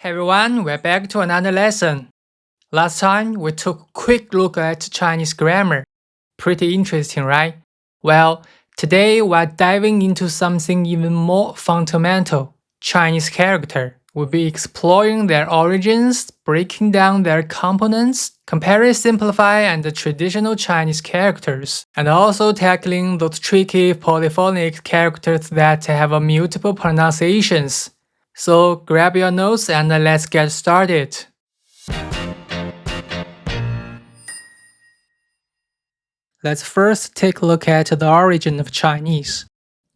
Hey everyone, we're back to another lesson. Last time we took a quick look at Chinese grammar. Pretty interesting, right? Well, today we're diving into something even more fundamental, Chinese character. We'll be exploring their origins, breaking down their components, comparing simplified and traditional Chinese characters, and also tackling those tricky polyphonic characters that have multiple pronunciations. So grab your notes and let's get started. Let's first take a look at the origin of Chinese.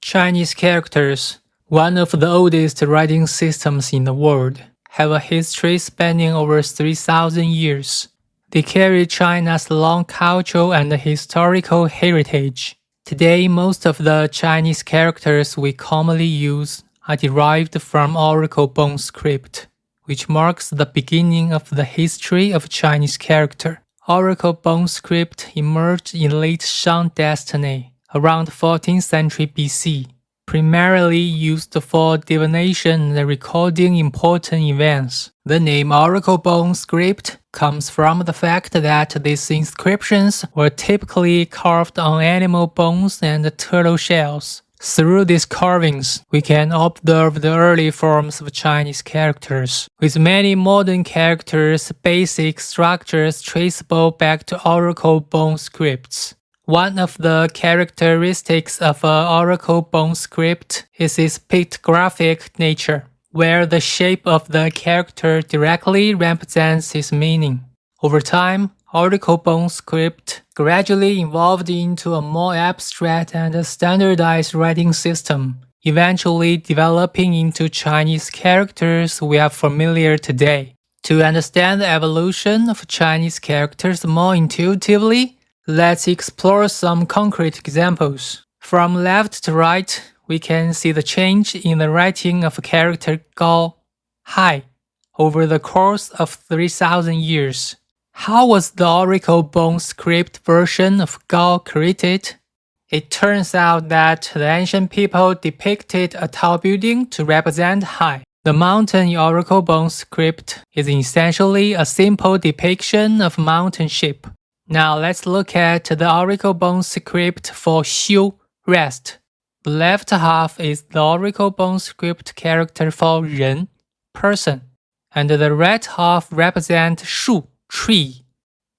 Chinese characters, one of the oldest writing systems in the world, have a history spanning over 3,000 years. They carry China's long cultural and historical heritage. Today, most of the Chinese characters we commonly use are derived from Oracle bone script, which marks the beginning of the history of Chinese character. Oracle bone script emerged in late Shang dynasty, around 14th century BC, primarily used for divination and recording important events. The name Oracle bone script comes from the fact that these inscriptions were typically carved on animal bones and turtle shells. Through these carvings, we can observe the early forms of Chinese characters, with many modern characters' basic structures traceable back to Oracle bone scripts. One of the characteristics of an Oracle bone script is its pictographic nature, where the shape of the character directly represents its meaning. Over time, Oracle bone script gradually evolved into a more abstract and standardized writing system, eventually developing into Chinese characters we are familiar today. To understand the evolution of Chinese characters more intuitively, let's explore some concrete examples. From left to right, we can see the change in the writing of character Gao, Hai, over the course of 3,000 years. How was the Oracle bone script version of Gao created? It turns out that the ancient people depicted a tall building to represent Hai. The mountain in Oracle bone script is essentially a simple depiction of mountain shape. Now let's look at the Oracle bone script for Xiu, rest. The left half is the Oracle bone script character for Ren, person, and the right half represents Shu, tree,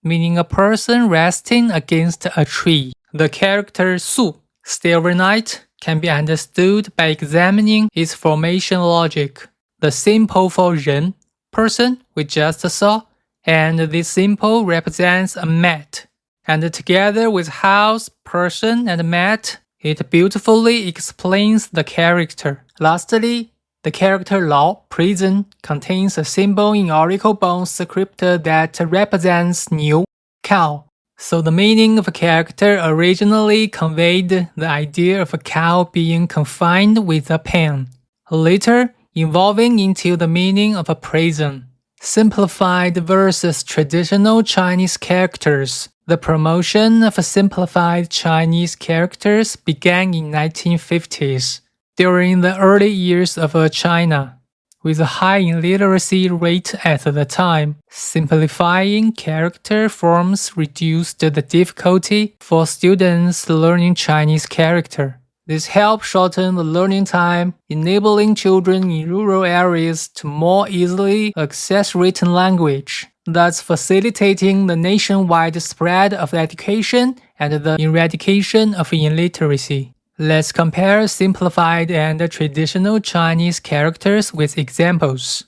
meaning a person resting against a tree. The character Su, stay overnight, can be understood by examining its formation logic. The symbol for Ren, person, we just saw, and this symbol represents a mat. And together with house, person, and mat, it beautifully explains the character. Lastly, the character Lao, prison, contains a symbol in Oracle bone script that represents Niu, cow. So the meaning of a character originally conveyed the idea of a cow being confined with a pen, later evolving into the meaning of a prison. Simplified versus traditional Chinese characters. The promotion of simplified Chinese characters began in 1950s. During the early years of China, with a high illiteracy rate at the time, simplifying character forms reduced the difficulty for students learning Chinese character. This helped shorten the learning time, enabling children in rural areas to more easily access written language, thus facilitating the nationwide spread of education and the eradication of illiteracy. Let's compare simplified and traditional Chinese characters with examples.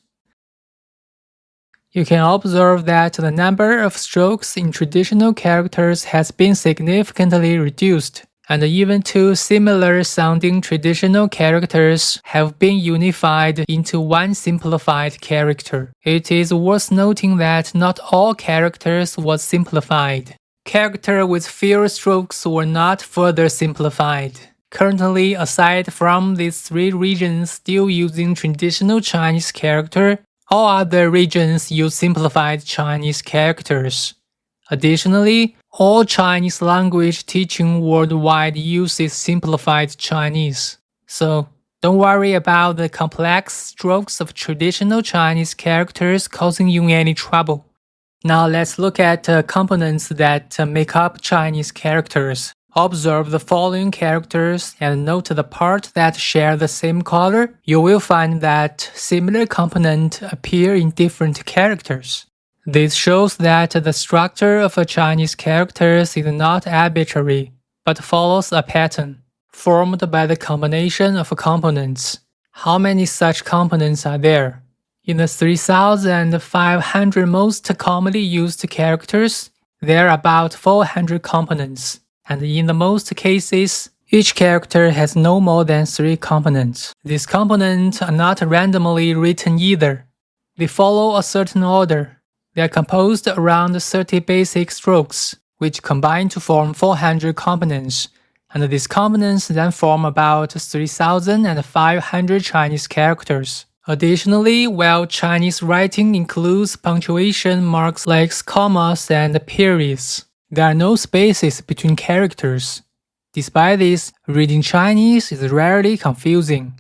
You can observe that the number of strokes in traditional characters has been significantly reduced, and even two similar-sounding traditional characters have been unified into one simplified character. It is worth noting that not all characters were simplified. Characters with fewer strokes were not further simplified. Currently, aside from these three regions still using traditional Chinese character, all other regions use simplified Chinese characters. Additionally, all Chinese language teaching worldwide uses simplified Chinese. So, Don't worry about the complex strokes of traditional Chinese characters causing you any trouble. Now let's look at components that make up Chinese characters. Observe the following characters and note the part that share the same color. You will find that similar components appear in different characters. This shows that the structure of a Chinese characters is not arbitrary, but follows a pattern formed by the combination of components. How many such components are there? In the 3,500 most commonly used characters, there are about 400 components, and in the most cases, each character has no more than 3 components. These components are not randomly written either. They follow a certain order. They are composed around 30 basic strokes, which combine to form 400 components, and these components then form about 3,500 Chinese characters. Additionally, while Chinese writing includes punctuation marks like commas and periods, there are no spaces between characters. Despite this, reading Chinese is rarely confusing,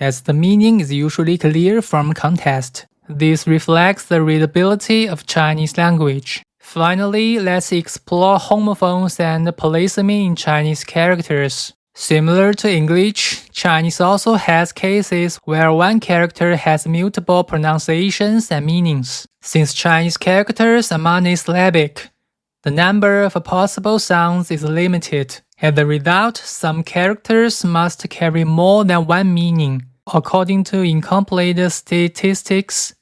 as the meaning is usually clear from context. This reflects the readability of Chinese language. Finally, let's explore homophones and polysemy in Chinese characters. Similar to English, Chinese also has cases where one character has multiple pronunciations and meanings. Since Chinese characters are monosyllabic, the number of possible sounds is limited. As a result, some characters must carry more than one meaning. According to incomplete statistics,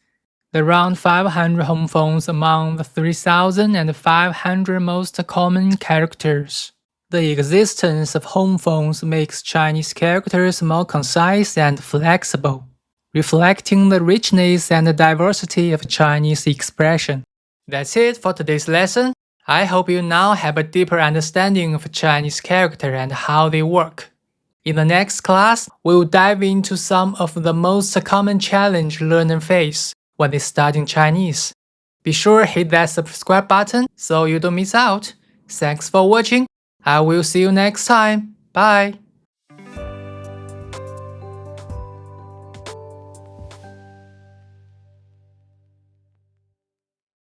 there are around 500 homophones among the 3,500 most common characters. The existence of homophones makes Chinese characters more concise and flexible, reflecting the richness and diversity of Chinese expression. That's it for today's lesson. I hope you now have a deeper understanding of Chinese character and how they work. In the next class, we'll dive into some of the most common challenge learners face when they studying Chinese. Be sure to hit that subscribe button so you don't miss out. Thanks for watching. I will see you next time. Bye.